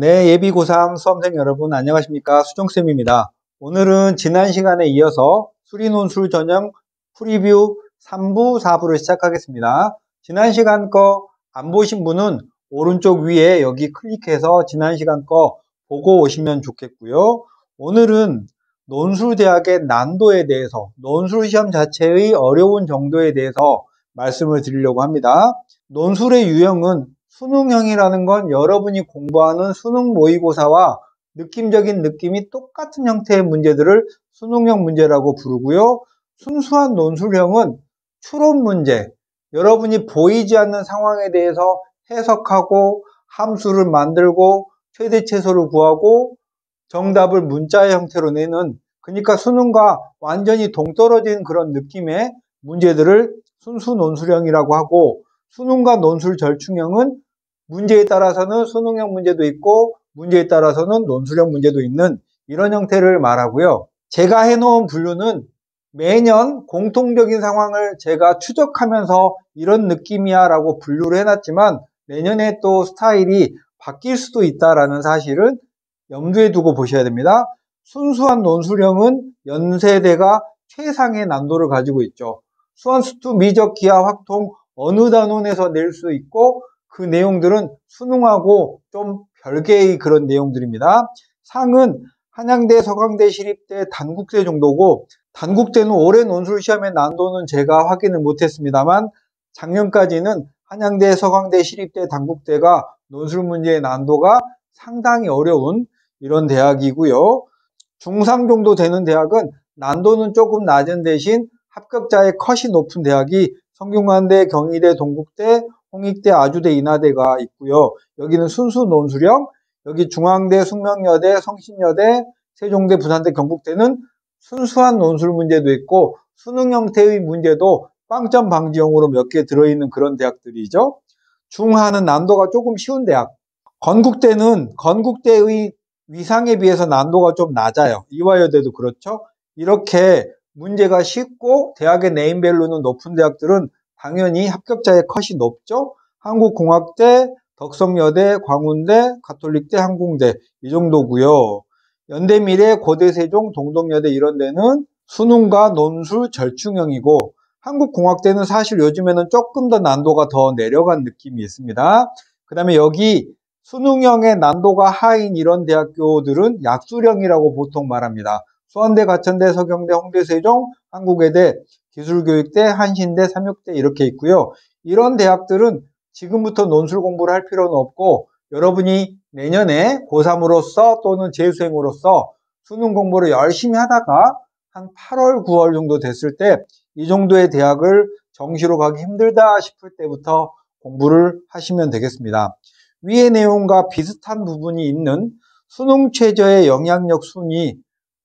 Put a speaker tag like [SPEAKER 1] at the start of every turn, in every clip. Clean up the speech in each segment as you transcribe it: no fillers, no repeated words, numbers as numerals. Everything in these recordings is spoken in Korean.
[SPEAKER 1] 네, 예비 고3 수험생 여러분 안녕하십니까? 수정쌤입니다. 오늘은 지난 시간에 이어서 수리논술 전형 프리뷰 3부, 4부를 시작하겠습니다. 지난 시간 거 안 보신 분은 오른쪽 위에 여기 클릭해서 지난 시간 거 보고 오시면 좋겠고요. 오늘은 논술대학의 난도에 대해서, 논술 시험 자체의 어려운 정도에 대해서 말씀을 드리려고 합니다. 논술의 유형은 수능형이라는 건 여러분이 공부하는 수능 모의고사와 느낌적인 느낌이 똑같은 형태의 문제들을 수능형 문제라고 부르고요. 순수한 논술형은 추론 문제, 여러분이 보이지 않는 상황에 대해서 해석하고 함수를 만들고 최대 최소를 구하고 정답을 문자의 형태로 내는, 그러니까 수능과 완전히 동떨어진 그런 느낌의 문제들을 순수 논술형이라고 하고, 수능과 논술 절충형은 문제에 따라서는 수능형 문제도 있고 문제에 따라서는 논술형 문제도 있는 이런 형태를 말하고요. 제가 해놓은 분류는 매년 공통적인 상황을 제가 추적하면서 이런 느낌이야 라고 분류를 해놨지만 내년에 또 스타일이 바뀔 수도 있다라는 사실을 염두에 두고 보셔야 됩니다. 순수한 논술형은 연세대가 최상의 난도를 가지고 있죠. 수완수투, 미적, 기하, 확통 어느 단원에서 낼 수 있고 그 내용들은 수능하고 좀 별개의 그런 내용들입니다. 상은 한양대, 서강대, 시립대, 단국대 정도고, 단국대는 올해 논술 시험의 난도는 제가 확인을 못했습니다만 작년까지는 한양대, 서강대, 시립대, 단국대가 논술 문제의 난도가 상당히 어려운 이런 대학이고요. 중상 정도 되는 대학은 난도는 조금 낮은 대신 합격자의 컷이 높은 대학이 성균관대, 경희대, 동국대, 홍익대, 아주대, 인하대가 있고요. 여기는 순수 논술형, 여기 중앙대, 숙명여대, 성신여대, 세종대, 부산대, 경북대는 순수한 논술 문제도 있고 수능 형태의 문제도 빵점 방지형으로 몇 개 들어있는 그런 대학들이죠. 중하는 난도가 조금 쉬운 대학. 건국대는 건국대의 위상에 비해서 난도가 좀 낮아요. 이화여대도 그렇죠. 이렇게 문제가 쉽고 대학의 네임밸류는 높은 대학들은 당연히 합격자의 컷이 높죠. 한국공학대, 덕성여대, 광운대, 가톨릭대, 항공대 이 정도고요. 연대미래, 고대세종, 동덕여대 이런 데는 수능과 논술 절충형이고, 한국공학대는 사실 요즘에는 조금 더 난도가 더 내려간 느낌이 있습니다. 그 다음에 여기 수능형의 난도가 하인 이런 대학교들은 약술형이라고 보통 말합니다. 수원대, 가천대, 서경대, 홍대세종, 한국외대, 기술교육대, 한신대, 삼육대 이렇게 있고요. 이런 대학들은 지금부터 논술 공부를 할 필요는 없고 여러분이 내년에 고3으로서 또는 재수생으로서 수능 공부를 열심히 하다가 한 8월, 9월 정도 됐을 때 이 정도의 대학을 정시로 가기 힘들다 싶을 때부터 공부를 하시면 되겠습니다. 위의 내용과 비슷한 부분이 있는 수능 최저의 영향력 순위,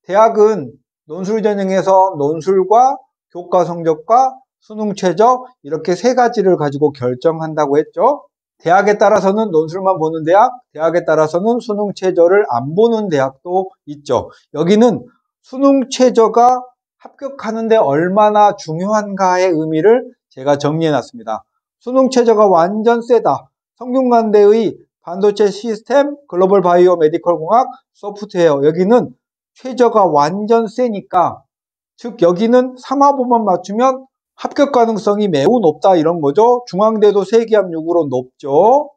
[SPEAKER 1] 대학은 논술 전형에서 논술과 교과 성적과 수능 최저 이렇게 세 가지를 가지고 결정한다고 했죠. 대학에 따라서는 논술만 보는 대학, 대학에 따라서는 수능 최저를 안 보는 대학도 있죠. 여기는 수능 최저가 합격하는데 얼마나 중요한가의 의미를 제가 정리해 놨습니다. 수능 최저가 완전 세다. 성균관대의 반도체 시스템, 글로벌 바이오 메디컬 공학, 소프트웨어 여기는 최저가 완전 세니까, 즉 여기는 3화보만 맞추면 합격 가능성이 매우 높다 이런 거죠. 중앙대도 세기압 6으로 높죠.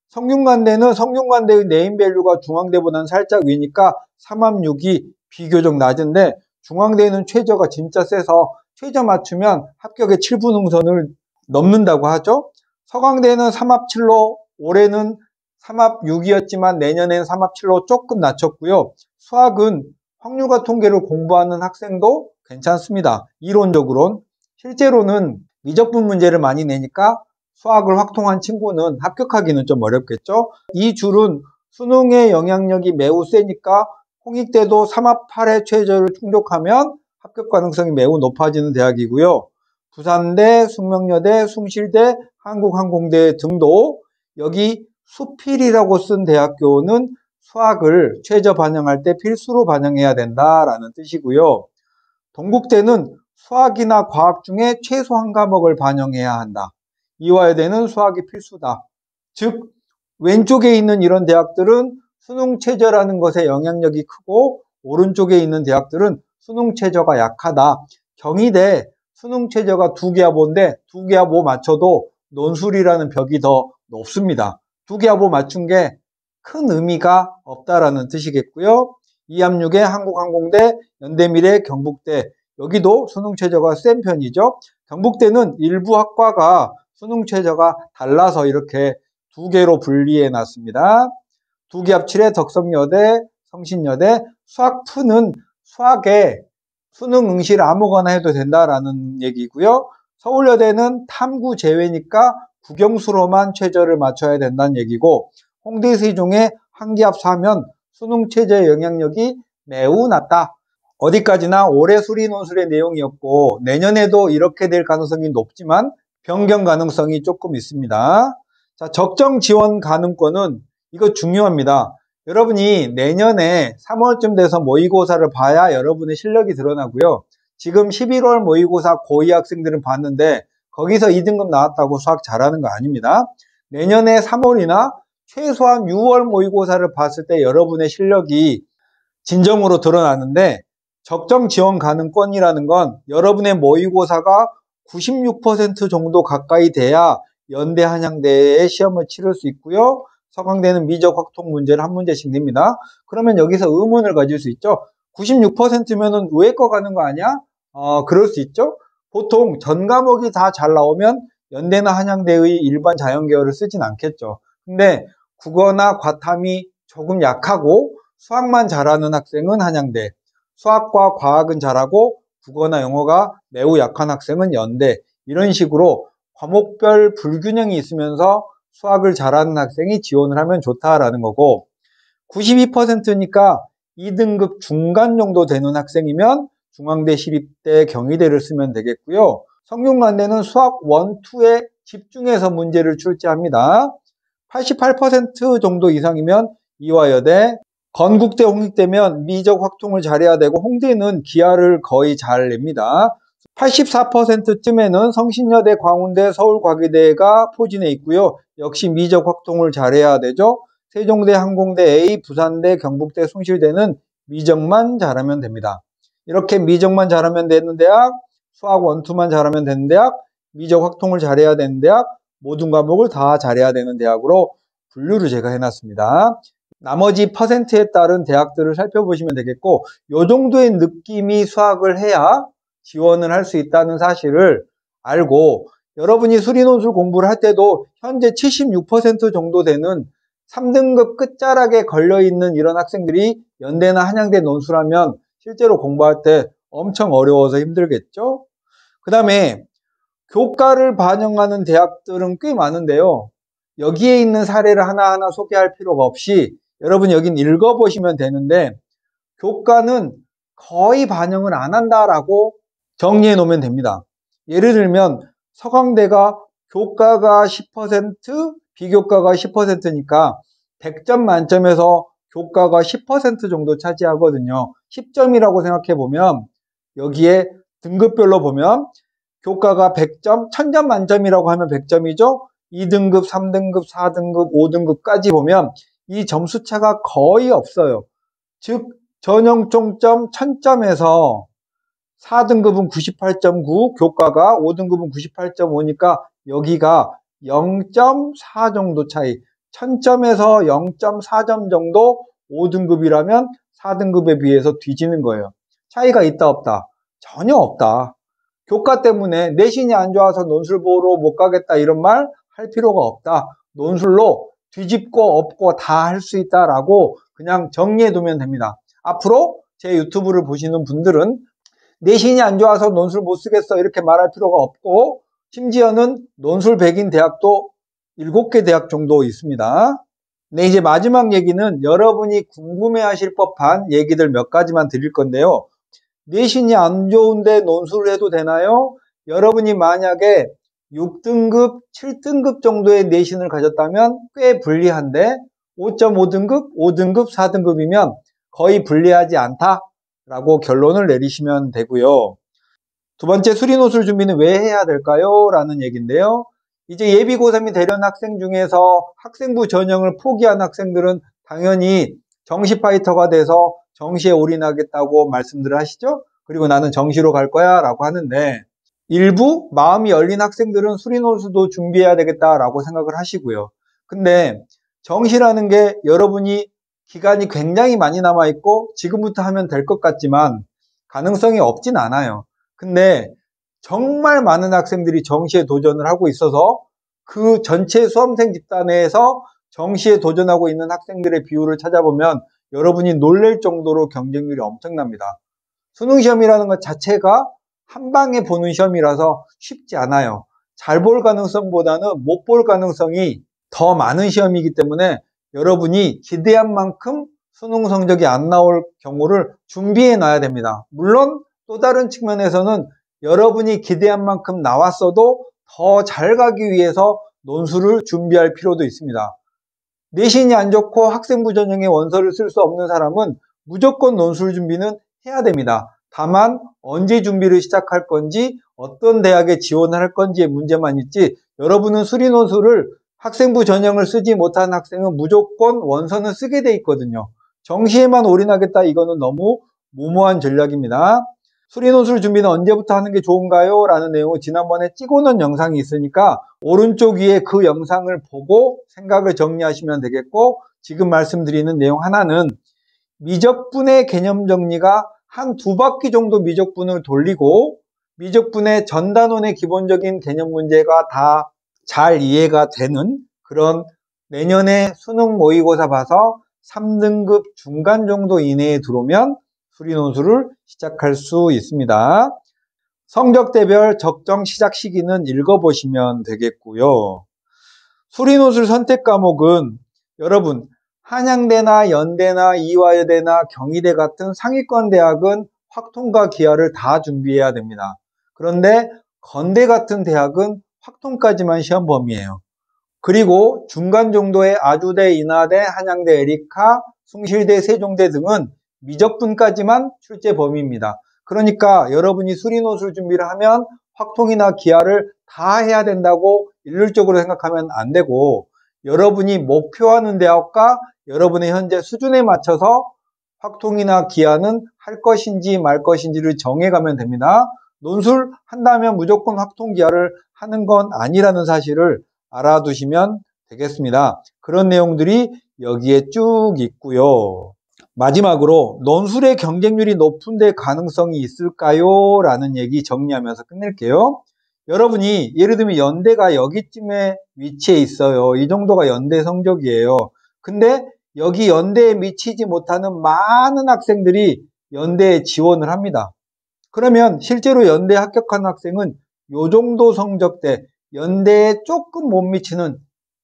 [SPEAKER 1] 성균관대는 성균관대의 네임밸류가 중앙대보다는 살짝 위니까 3합 6이 비교적 낮은데 중앙대는 최저가 진짜 세서 최저 맞추면 합격의 7분 응선을 넘는다고 하죠. 서강대는 3합 7로 올해는 3합 6이었지만 내년에는 3합 7로 조금 낮췄고요. 수학은 확률과 통계를 공부하는 학생도 괜찮습니다. 이론적으로는. 실제로는 미적분 문제를 많이 내니까 수학을 확통한 친구는 합격하기는 좀 어렵겠죠. 이 줄은 수능의 영향력이 매우 세니까 홍익대도 3합 8의 최저를 충족하면 합격 가능성이 매우 높아지는 대학이고요. 부산대, 숙명여대, 숭실대, 한국항공대 등도 여기 수필이라고 쓴 대학교는 수학을 최저 반영할 때 필수로 반영해야 된다라는 뜻이고요. 동국대는 수학이나 과학 중에 최소 한 과목을 반영해야 한다. 이화여대는 수학이 필수다. 즉 왼쪽에 있는 이런 대학들은 수능 최저라는 것에 영향력이 크고 오른쪽에 있는 대학들은 수능 최저가 약하다. 경희대 수능 최저가 2개합오인데 2개합오 맞춰도 논술이라는 벽이 더 높습니다. 2개합오 맞춘 게 큰 의미가 없다라는 뜻이겠고요. 2합6에 한국항공대, 연대미래, 경북대 여기도 수능 최저가 센 편이죠. 경북대는 일부 학과가 수능 최저가 달라서 이렇게 2개로 분리해 놨습니다. 2개합 7에 덕성여대, 성신여대, 수학푸는 수학에 수능 응시를 아무거나 해도 된다라는 얘기고요. 서울여대는 탐구 제외니까 국영수로만 최저를 맞춰야 된다는 얘기고, 홍대 세종에 한기합 4면 수능 최저의 영향력이 매우 낮다. 어디까지나 올해 수리 논술의 내용이었고 내년에도 이렇게 될 가능성이 높지만 변경 가능성이 조금 있습니다. 자, 적정 지원 가능권은 이거 중요합니다. 여러분이 내년에 3월쯤 돼서 모의고사를 봐야 여러분의 실력이 드러나고요. 지금 11월 모의고사 고2 학생들은 봤는데 거기서 2등급 나왔다고 수학 잘하는 거 아닙니다. 내년에 3월이나 최소한 6월 모의고사를 봤을 때 여러분의 실력이 진정으로 드러나는데, 적정 지원 가능권이라는 건 여러분의 모의고사가 96% 정도 가까이 돼야 연대 한양대의 시험을 치를 수 있고요. 서강대는 미적 확통 문제를 한 문제씩 냅니다. 그러면 여기서 의문을 가질 수 있죠. 96%면은 의외 거 가는 거 아니야? 그럴 수 있죠. 보통 전 과목이 다 잘 나오면 연대나 한양대의 일반 자연계열을 쓰진 않겠죠. 근데 국어나 과탐이 조금 약하고 수학만 잘하는 학생은 한양대, 수학과 과학은 잘하고 국어나 영어가 매우 약한 학생은 연대, 이런 식으로 과목별 불균형이 있으면서 수학을 잘하는 학생이 지원을 하면 좋다라는 거고, 92%니까 2등급 중간 정도 되는 학생이면 중앙대, 시립대, 경희대를 쓰면 되겠고요. 성균관대는 수학 1, 2에 집중해서 문제를 출제합니다. 88% 정도 이상이면 이화여대, 건국대, 홍익대면 미적 확통을 잘해야 되고 홍대는 기하를 거의 잘 냅니다. 84%쯤에는 성신여대, 광운대, 서울과기대가 포진해 있고요. 역시 미적 확통을 잘해야 되죠. 세종대, 항공대, A, 부산대, 경북대, 숭실대는 미적만 잘하면 됩니다. 이렇게 미적만 잘하면 되는 대학, 수학 1, 2만 잘하면 되는 대학, 미적 확통을 잘해야 되는 대학, 모든 과목을 다 잘해야 되는 대학으로 분류를 제가 해놨습니다. 나머지 퍼센트에 따른 대학들을 살펴보시면 되겠고, 요 정도의 느낌이 수학을 해야 지원을 할 수 있다는 사실을 알고, 여러분이 수리논술 공부를 할 때도 현재 76% 정도 되는 3등급 끝자락에 걸려있는 이런 학생들이 연대나 한양대 논술하면 실제로 공부할 때 엄청 어려워서 힘들겠죠? 그 다음에 교과를 반영하는 대학들은 꽤 많은데요. 여기에 있는 사례를 하나하나 소개할 필요가 없이 여러분 여긴 읽어보시면 되는데, 교과는 거의 반영을 안 한다라고 정리해 놓으면 됩니다. 예를 들면 서강대가 교과가 10%, 비교과가 10%니까 100점 만점에서 교과가 10% 정도 차지하거든요. 10점이라고 생각해 보면 여기에 등급별로 보면 교과가 100점, 1000점 만점이라고 하면 100점이죠. 2등급, 3등급, 4등급, 5등급까지 보면 이 점수차가 거의 없어요. 즉 전형 총점 1000점에서 4등급은 98.9, 교과가 5등급은 98.5니까 여기가 0.4 정도 차이, 1000점에서 0.4점 정도 5등급이라면 4등급에 비해서 뒤지는 거예요. 차이가 있다 없다? 전혀 없다. 교과 때문에 내신이 안 좋아서 논술 보러 못 가겠다 이런 말 할 필요가 없다. 논술로 뒤집고 엎고 다 할 수 있다라고 그냥 정리해 두면 됩니다. 앞으로 제 유튜브를 보시는 분들은 내신이 안 좋아서 논술 못 쓰겠어 이렇게 말할 필요가 없고, 심지어는 논술 100인 대학도 7개 대학 정도 있습니다. 네, 이제 마지막 얘기는 여러분이 궁금해하실 법한 얘기들 몇 가지만 드릴 건데요. 내신이 안 좋은데 논술을 해도 되나요? 여러분이 만약에 6등급, 7등급 정도의 내신을 가졌다면 꽤 불리한데 5.5등급, 5등급, 4등급이면 거의 불리하지 않다라고 결론을 내리시면 되고요. 두 번째, 수리논술 준비는 왜 해야 될까요? 라는 얘기인데요. 이제 예비 고3이 되려는 학생 중에서 학생부 전형을 포기한 학생들은 당연히 정시 파이터가 돼서 정시에 올인하겠다고 말씀들을 하시죠. 그리고 나는 정시로 갈 거야 라고 하는데, 일부 마음이 열린 학생들은 수리논술도 준비해야 되겠다라고 생각을 하시고요. 근데 정시라는 게 여러분이 기간이 굉장히 많이 남아있고 지금부터 하면 될 것 같지만 가능성이 없진 않아요. 근데 정말 많은 학생들이 정시에 도전을 하고 있어서 그 전체 수험생 집단에서 정시에 도전하고 있는 학생들의 비율을 찾아보면 여러분이 놀랄 정도로 경쟁률이 엄청납니다. 수능시험이라는 것 자체가 한 방에 보는 시험이라서 쉽지 않아요. 잘 볼 가능성보다는 못 볼 가능성이 더 많은 시험이기 때문에 여러분이 기대한 만큼 수능 성적이 안 나올 경우를 준비해 놔야 됩니다. 물론 또 다른 측면에서는 여러분이 기대한 만큼 나왔어도 더 잘 가기 위해서 논술을 준비할 필요도 있습니다. 내신이 안 좋고 학생부 전형에 원서를 쓸 수 없는 사람은 무조건 논술 준비는 해야 됩니다. 다만 언제 준비를 시작할 건지 어떤 대학에 지원할 건지의 문제만 있지, 여러분은 수리논술을 학생부 전형을 쓰지 못한 학생은 무조건 원서는 쓰게 돼 있거든요. 정시에만 올인하겠다, 이거는 너무 무모한 전략입니다. 수리논술 준비는 언제부터 하는 게 좋은가요? 라는 내용을 지난번에 찍어놓은 영상이 있으니까 오른쪽 위에 그 영상을 보고 생각을 정리하시면 되겠고, 지금 말씀드리는 내용 하나는 미적분의 개념 정리가 한 두 바퀴 정도 미적분을 돌리고 미적분의 전단원의 기본적인 개념 문제가 다 잘 이해가 되는 그런 내년에 수능 모의고사 봐서 3등급 중간 정도 이내에 들어오면 수리논술을 시작할 수 있습니다. 성적대별 적정 시작 시기는 읽어보시면 되겠고요. 수리논술 선택 과목은 여러분 한양대나 연대나 이화여대나 경희대 같은 상위권 대학은 확통과 기하를 다 준비해야 됩니다. 그런데 건대 같은 대학은 확통까지만 시험 범위예요. 그리고 중간 정도의 아주대, 인하대, 한양대, 에리카, 숭실대, 세종대 등은 미적분까지만 출제 범위입니다. 그러니까 여러분이 수리논술 준비를 하면 확통이나 기하를 다 해야 된다고 일률적으로 생각하면 안 되고, 여러분이 목표하는 대학과 여러분의 현재 수준에 맞춰서 확통이나 기하는 할 것인지 말 것인지를 정해가면 됩니다. 논술 한다면 무조건 확통 기하를 하는 건 아니라는 사실을 알아두시면 되겠습니다. 그런 내용들이 여기에 쭉 있고요. 마지막으로 논술의 경쟁률이 높은데 가능성이 있을까요? 라는 얘기 정리하면서 끝낼게요. 여러분이 예를 들면 연대가 여기쯤에 위치해 있어요. 이 정도가 연대 성적이에요. 근데 여기 연대에 미치지 못하는 많은 학생들이 연대에 지원을 합니다. 그러면 실제로 연대에 합격한 학생은 요 정도 성적대, 연대에 조금 못 미치는,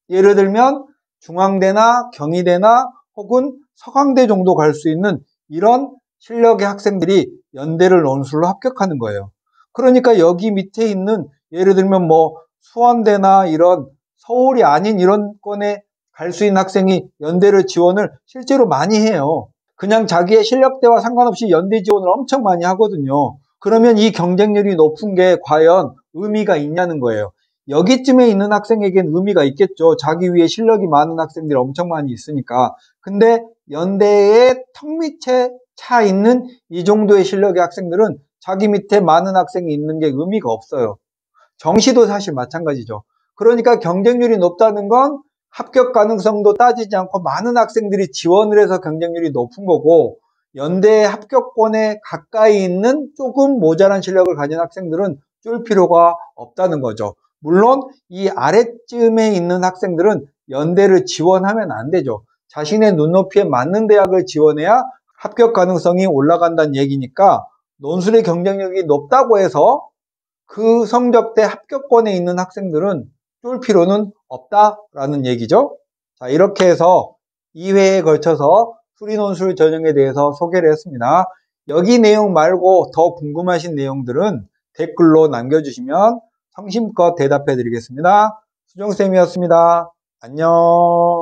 [SPEAKER 1] 예를 들면 중앙대나 경희대나 혹은 서강대 정도 갈 수 있는 이런 실력의 학생들이 연대를 논술로 합격하는 거예요. 그러니까 여기 밑에 있는 예를 들면 뭐 수원대나 이런 서울이 아닌 이런 권에 갈 수 있는 학생이 연대를 지원을 실제로 많이 해요. 그냥 자기의 실력대와 상관없이 연대 지원을 엄청 많이 하거든요. 그러면 이 경쟁률이 높은 게 과연 의미가 있냐는 거예요. 여기쯤에 있는 학생에겐 의미가 있겠죠. 자기 위에 실력이 많은 학생들이 엄청 많이 있으니까. 근데 연대에 턱 밑에 차 있는 이 정도의 실력의 학생들은 자기 밑에 많은 학생이 있는 게 의미가 없어요. 정시도 사실 마찬가지죠. 그러니까 경쟁률이 높다는 건 합격 가능성도 따지지 않고 많은 학생들이 지원을 해서 경쟁률이 높은 거고, 연대 합격권에 가까이 있는 조금 모자란 실력을 가진 학생들은 쫄 필요가 없다는 거죠. 물론 이 아래쯤에 있는 학생들은 연대를 지원하면 안 되죠. 자신의 눈높이에 맞는 대학을 지원해야 합격 가능성이 올라간다는 얘기니까 논술의 경쟁력이 높다고 해서 그 성적대 합격권에 있는 학생들은 쫄 필요는 없다라는 얘기죠. 자, 이렇게 해서 2회에 걸쳐서 수리논술 전형에 대해서 소개를 했습니다. 여기 내용 말고 더 궁금하신 내용들은 댓글로 남겨주시면 성심껏 대답해 드리겠습니다. 수정쌤이었습니다. 안녕.